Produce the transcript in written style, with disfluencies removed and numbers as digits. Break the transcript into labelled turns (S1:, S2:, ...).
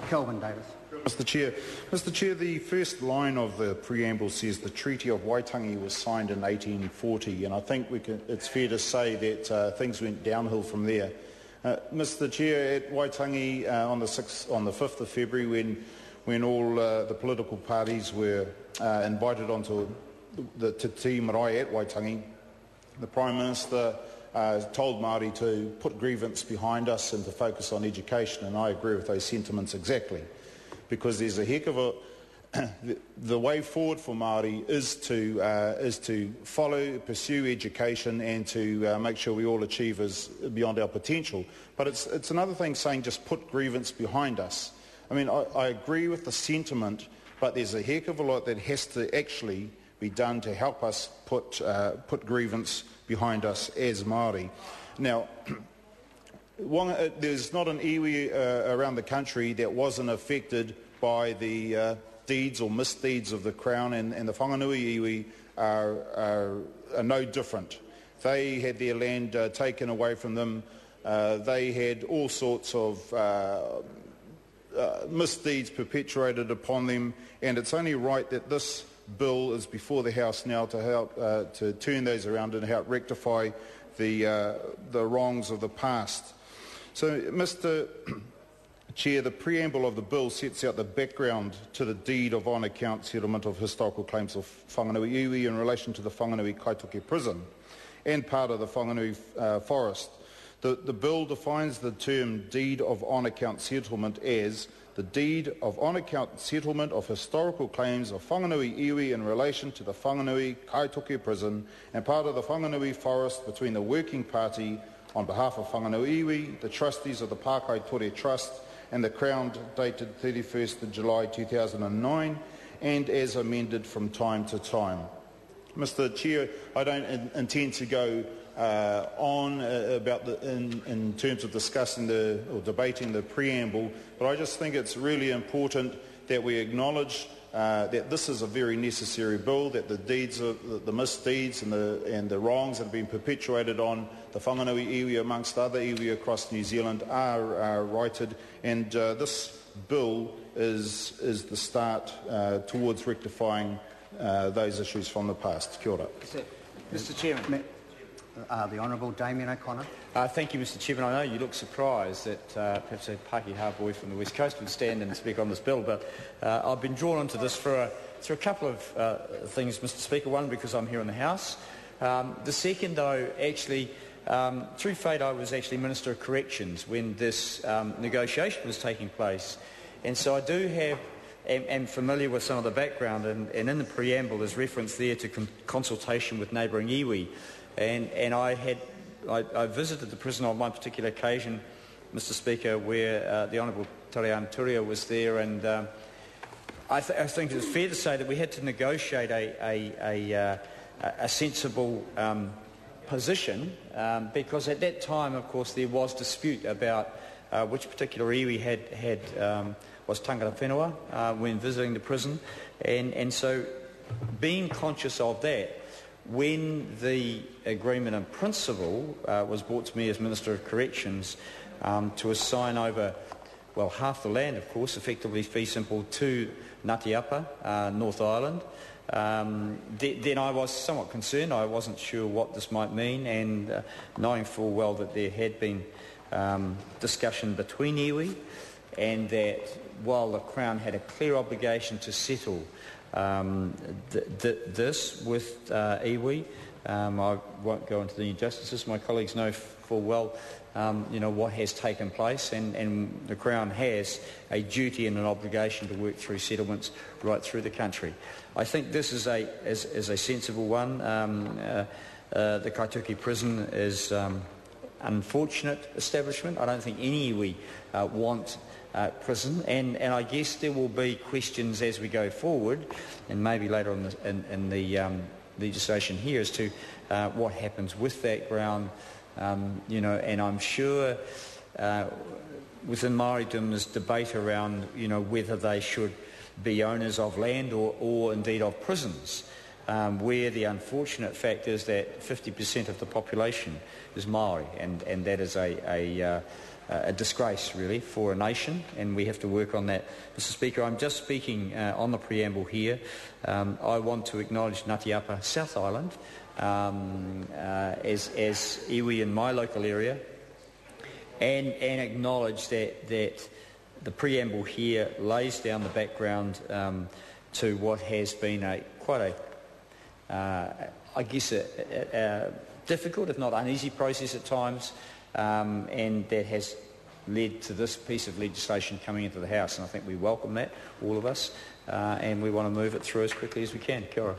S1: Kelvin Davis.
S2: Mr Chair, the first line of the preamble says the Treaty of Waitangi was signed in 1840, and I think it's fair to say that things went downhill from there. Mr Chair, at Waitangi on the 5th of February, when all the political parties were invited onto the Te Marae at Waitangi, the Prime Minister told Māori to put grievance behind us and to focus on education, and I agree with those sentiments exactly. Because there's a heck of a... the way forward for Māori is to pursue education and to make sure we all achieve beyond our potential. But it's another thing saying just put grievance behind us. I mean, I agree with the sentiment, but there's a heck of a lot that has to actually be done to help us put grievance behind us as Māori. Now, there's not an iwi around the country that wasn't affected by the deeds or misdeeds of the Crown, and the Whanganui Iwi are no different. They had their land taken away from them. They had all sorts of misdeeds perpetuated upon them, and it's only right that this bill is before the House now to help to turn those around and help rectify the wrongs of the past. So, Mr Chair, the preamble of the bill sets out the background to the deed of on-account settlement of historical claims of Whanganui Iwi in relation to the Whanganui Kaitoke prison and part of the Whanganui forest. The bill defines the term deed of on-account settlement as the deed of on-account settlement of historical claims of Whanganui Iwi in relation to the Whanganui Kaitoke prison and part of the Whanganui forest between the Working Party on behalf of Whanganui Iwi, the trustees of the Pākai Tore Trust and the Crown dated 31st of July 2009 and as amended from time to time. Mr Chair, I don't intend to go on about in terms of discussing or debating the preamble, but I just think it's really important that we acknowledge that this is a very necessary bill, that the deeds, the misdeeds and the wrongs that have been perpetuated on the Whanganui Iwi amongst other iwi across New Zealand are righted, and this bill is the start towards rectifying those issues from the past. Kia ora.
S3: Mr Chairman.
S1: The Honourable Damien OConnor.
S3: Thank you, Mr Chairman. I know you look surprised that perhaps a Pākehā boy from the West Coast would stand and speak on this bill, but I've been drawn into this through a couple of things, Mr Speaker. One, because I'm here in the House. The second, though, actually, through fate, I was actually Minister of Corrections when this negotiation was taking place. And so I am familiar with some of the background, and in the preamble there's reference there to consultation with neighbouring iwi. And I visited the prison on one particular occasion, Mr Speaker, where the Honourable Tarian Turia was there, and I think it's fair to say that we had to negotiate a sensible position, because at that time, of course, there was dispute about which particular iwi was tangata whenua when visiting the prison, and so being conscious of that, when the agreement in principle was brought to me as Minister of Corrections to assign over, well, half the land, of course, effectively fee simple, to Ngāti Apa, North Island, then I was somewhat concerned. I wasn't sure what this might mean, and knowing full well that there had been discussion between iwi, and that while the Crown had a clear obligation to settle this with iwi, I won't go into the injustices. My colleagues know full well what has taken place, and the Crown has a duty and an obligation to work through settlements right through the country. I think this is a sensible one. The Kaitoke prison is an unfortunate establishment. I don't think any iwi want prison, and I guess there will be questions as we go forward, and maybe later on in the legislation here, as to what happens with that ground, and I'm sure within Māoridom there's debate around whether they should be owners of land or indeed of prisons, where the unfortunate fact is that 50% of the population is Māori, and that is a a disgrace, really, for a nation, and we have to work on that. Mr. Speaker, I'm just speaking on the preamble here. I want to acknowledge Ngāti Apa South Island as iwi in my local area, and acknowledge that the preamble here lays down the background to what has been quite a difficult, if not uneasy, process at times, and that has led to this piece of legislation coming into the House. And I think we welcome that, all of us, and we want to move it through as quickly as we can. Kia ora.